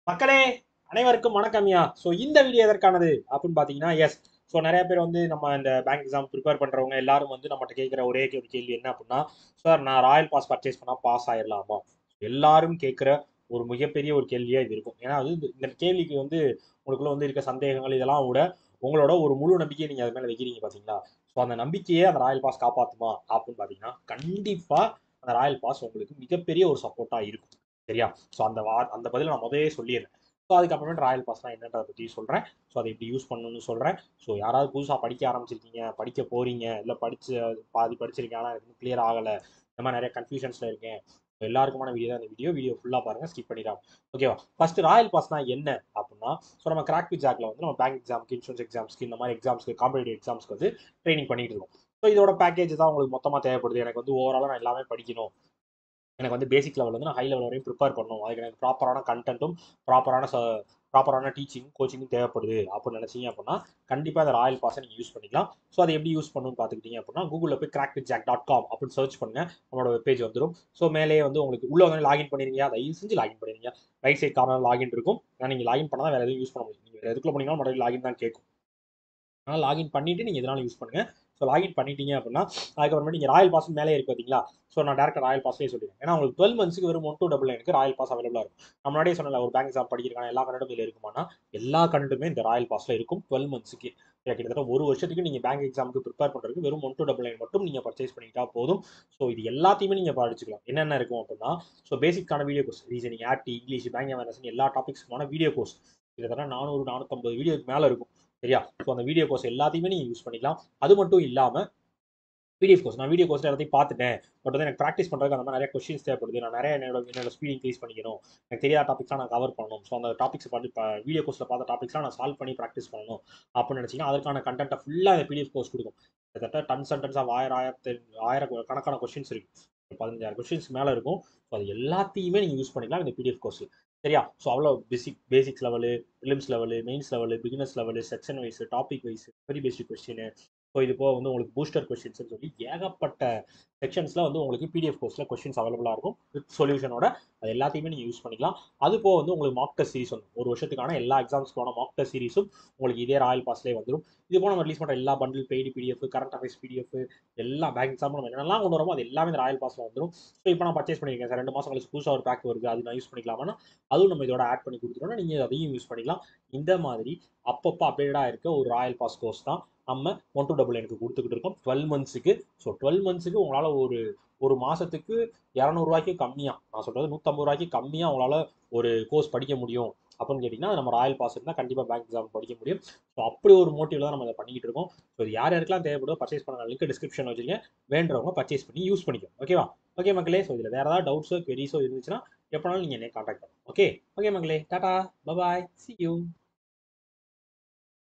மக்களே அனைவருக்கும் வணக்கம்யா. ஸோ இந்த வீடியோ எதற்கானது அப்படின்னு பார்த்தீங்கன்னா, எஸ். ஸோ நிறைய பேர் வந்து நம்ம இந்த பேங்க் எக்ஸாம் ப்ரிப்பேர் பண்ணுறவங்க எல்லாரும் வந்து நம்மகிட்ட கேட்குற ஒரே ஒரு கேள்வி என்ன அப்படின்னா, சார் நான் ராயல் பாஸ் பர்ச்சேஸ் பண்ணால் பாஸ் ஆயிடலாமா? எல்லாரும் கேட்குற ஒரு மிகப்பெரிய ஒரு கேள்வியாக இது இருக்கும். ஏன்னா அது இந்த கேள்விக்கு வந்து உங்களுக்குள்ள வந்து இருக்க சந்தேகங்கள் இதெல்லாம் விட உங்களோட ஒரு முழு நம்பிக்கையை நீங்கள் அது மேலே வைக்கிறீங்க பார்த்தீங்களா? ஸோ அந்த நம்பிக்கையே அந்த ராயல் பாஸ் காப்பாற்றுமா அப்படின்னு பார்த்தீங்கன்னா, கண்டிப்பாக அந்த ராயல் பாஸ் உங்களுக்கு மிகப்பெரிய ஒரு சப்போர்ட்டாக இருக்கும். சரியா? ஸோ அந்த பதிலை நான் முதலே சொல்லிடுறேன். ஸோ அதுக்கப்புறமேட்டு ராயல் பாஸ்லாம் என்னன்றதை பற்றி சொல்கிறேன். ஸோ அதை எப்படி யூஸ் பண்ணணும்னு சொல்கிறேன். ஸோ யாராவது புதுசாக படிக்க ஆரம்பிச்சிருக்கீங்க, படிக்க போகிறீங்க, இல்லை பாதி படிச்சிருக்கீங்க ஆனால் எனக்கு கிளியர் ஆகலை, இந்த மாதிரி நிறைய கன்ஃபியூஷன்ஸில் இருக்கேன். எல்லாருக்குமான வீடியோ தான் இந்த வீடியோ ஃபுல்லாக பாருங்கள், ஸ்கிப் பண்ணிடாம. ஓகேவா? ஃபர்ஸ்ட் ராயல் பாஸ்னா என்ன அப்படின்னா, ஸோ நம்ம கிராக் வித் ஜாக்ல வந்து நம்ம பேங்க் எக்ஸாம்க்கு, இன்சூரன்ஸ் எக்ஸாம்ஸ்க்கு, இந்த மாதிரி எக்ஸாம்ஸ்க்கு, காம்படிட்டிவ் எக்ஸாம்ஸ்க்கு வந்து ட்ரைனிங் பண்ணிட்டு இருக்கோம். ஸோ இதோட பேக்கேஜ் தான் உங்களுக்கு மொத்தமாக தேவைப்படுது. எனக்கு வந்து ஓவராலாக நான் எல்லாமே படிக்கணும், எனக்கு வந்து பேசிக் லெவல் வந்து நான் ஹை லெவல் வரையும் ப்ரிப்பேர் பண்ணணும், அதுக்கு எனக்கு ப்ராப்பரான கண்டென்ட்டும் ப்ராப்பரான டீச்சிங் கோச்சிங்கும் தேவைப்படுது அப்படின்னு நினச்சிங்க அப்படின்னா கண்டிப்பாக அந்த ராயல் பாஸை நீங்கள் யூஸ் பண்ணிக்கலாம். ஸோ அதை எப்படி யூஸ் பண்ணணும்னு பார்த்துக்கிட்டீங்க அப்படின்னா, கூகுளில் போய் crackwithjack.com அப்படின்னு சர்ச் பண்ணுங்க, நம்மளோட வெப்பேஜ் வந்துடும். ஸோ மேலே வந்து உங்களுக்கு உள்ள வந்து லாகின் பண்ணிருங்க, அதை செஞ்சு லாகின் பண்ணிருங்க. ரைட் சைட் கார்னர் லாகின் இருக்கும். ஆனால் நீங்கள் லாகின் பண்ணால் வேறு எதுவும் யூஸ் பண்ண முடியும். நீங்கள் எதுக்குள்ள போனீங்கன்னா மறுபடியும் லாகின் தான் கேட்கும். ஆனால் லாகின் பண்ணிவிட்டு நீங்கள் எதனாலும் யூஸ் பண்ணுங்கள். ஸோ லாகின் பண்ணிட்டீங்க அப்படின்னா அதுக்கப்புறமேட்டு நீங்கள் ராயல் பாஸ் மேலே இருக்கு பார்த்தீங்களா? ஸோ நான் டேரக்டாக ராயல் பாஸ்லேயே சொல்லிடுறேன். ஏன்னா உங்களுக்கு 12 மந்த்ஸ்க்கு வெறும் 1299 ராயல் பாஸ் அவைலபிளாக இருக்கும். நம்ம முன்னாடியே சொன்னல, ஒரு பேங்க் எக்ஸாம் படிக்கிறக்கான எல்லா கண்டென்ட்டும் இதில் இருக்குமானா எல்லா கண்டென்ட்டுமே இந்த ராயல் பாஸில் இருக்கும் 12 மந்த்ஸ்க்கு. கிட்டத்தட்ட ஒரு வருஷத்துக்கு நீங்கள் பேங்க் எக்ஸாமுக்கு ப்ரிப்பேர் பண்ணுறதுக்கு வெறும் 1299 மட்டும் நீங்கள் பர்ச்சேஸ் பண்ணிக்கிட்டா போதும். ஸோ இது எல்லாத்தையுமே நீங்கள் படிச்சுக்கலாம். என்னென்ன இருக்கும் அப்படின்னா, ஸோ பேசிக்கான வீடியோ கோர்ஸ், ரீசனிங், ஆர்டி, இங்கிலீஷ், பேங்க் அவேர்னஸ், எல்லா டாபிக்ஸ்க்குமான வீடியோ கோர்ஸ் கிட்டத்தட்ட 400-450 வீடியோக்கு மேலே இருக்கும். சரியா? ஸோ அந்த வீடியோ கோர்ஸ் எல்லாத்தையுமே நீங்கள் யூஸ் பண்ணிக்கலாம். அது மட்டும் இல்லாமல் பிடிஎஃப் கோர்ஸ், நான் வீடியோ கோர்ஸ் எல்லாத்தையும் பார்த்துட்டேன், பட் வந்து எனக்கு ப்ராக்டிஸ் பண்ணுறதுக்கு அந்த மாதிரி நிறைய கொஸ்டின்ஸ் தேவைப்படுது, நான் நிறைய என்னோட ஸ்பீட் இன்க்ரீஸ் பண்ணிக்கணும், எனக்கு தெரியாத டாபிக்ஸ்லாம் நான் கவர் பண்ணணும், ஸோ அந்த டாபிக்ஸ் பார்த்து வீடியோ கோர்ஸில் பார்த்த டாபிக்ஸ்லாம் நான் சால்வ் பண்ணி ப்ராக்டிஸ் பண்ணணும் அப்படின்னு நினச்சிங்கன்னா அதற்கான கண்டென்ட்டை ஃபுல்லாக அந்த பிடிஎஃப் கோர்ஸ் கொடுக்கும். கிட்டத்தட்ட டன்ஸ் அண்ட் டன்ஸ் ஆஃப் ஆயிரக்கணக்கான கொஸ்டின்ஸ் இருக்குது. 15,000 கொஸ்டின்ஸ் மேலே இருக்கும். ஸோ அது எல்லாத்தையுமே நீங்கள் யூஸ் பண்ணிக்கலாம் இந்த பிடிஎஃப் கோர்ஸில். சரியா? ஸோ அவ்வளோ basics level, prelims level, mains level, beginners level, section wise, topic wise, very basic question. So இது போக வந்து உங்களுக்கு பூஸ்டர் கொஸ்டின்ஸ்னு சொல்லி ஏகப்பட்ட செக்ஷன்ஸில் வந்து உங்களுக்கு பிடிஎஃப் கோர்ஸில் கொஸ்டின்ஸ் அவைலபிளாக இருக்கும் வித் சொல்யூஷனோட. அது எல்லாத்தையுமே நீங்கள் யூஸ் பண்ணிக்கலாம். அது போக வந்து உங்களுக்கு மாக் டெஸ்ட் சீரிஸ் வந்து ஒரு வருஷத்துக்கான எல்லா எக்ஸாம்ஸ்க்கான மாக் டெஸ்ட் சீரிஸும் உங்களுக்கு இதே ராயல் பாஸ்லேயே வந்துடும். இது போக நம்ம ரிலீஸ் பண்ணுற எல்லா bundle, paid PDF, current affairs PDF, எல்லா பேங்க் எக்ஸாம் நம்ம என்னெல்லாம் கொண்டு வரோமோ அது எல்லாமே இந்த ராயல் பாஸில் வந்துடும். ஸோ இப்போ நான் பர்ச்சேஸ் பண்ணியிருக்கேன் சார், 2 மாதம் கழிச்சு புதுசாக ஒரு பேக் வருது, அது நான் யூஸ் பண்ணிக்கலாமா? அதுவும் நம்ம இதோட ஆட் பண்ணி கொடுத்துட்டோம்னா நீங்கள் அதையும் யூஸ் பண்ணிக்கலாம். இந்த மாதிரி அப்பப்போ அப்டேட்டாக இருக்க ஒரு ராயல் பாஸ் கோர்ஸ் தான் நம்ம 1299 எனக்கு கொடுத்துக்கிட்டு இருக்கோம் 12 மந்த்ஸுக்கு. ஸோ 12 மந்த்ஸுக்கு உங்களால் ஒரு மாதத்துக்கு 200 ரூபாய்க்கு கம்மியாக, நான் சொல்கிறது 150 ரூபாய்க்கு கம்மியாக உங்களால் ஒரு கோர்ஸ் படிக்க முடியும் அப்படின்னு கேட்டிங்கன்னா, நம்ம ராயல் பாஸ் இருந்தால் கண்டிப்பாக பேங்க் எக்ஸாம் படிக்க முடியும். ஸோ அப்படி ஒரு மோட்டிவில் தான் நம்ம அதை பண்ணிக்கிட்டு இருக்கோம். ஸோ இது யார் யாருக்கெல்லாம் தேவைப்படுதோ பர்ச்சேஸ் பண்ண லிங்க் டிஸ்கிரிப்ஷனில் வச்சுருக்கேன், வேண்டவங்க பர்ச்சேஸ் பண்ணி யூஸ் பண்ணிக்கோ. ஓகேவா? ஓகே மக்களே. ஸோ இதில் வேறு ஏதாவது டவுட்ஸோ, queries இருந்துச்சுன்னா எப்போனாலும் நீங்கள் என்னை காண்டாக்ட் பண்ணுங்க. ஓகே மக்களே, டாடா, பபாய், see you.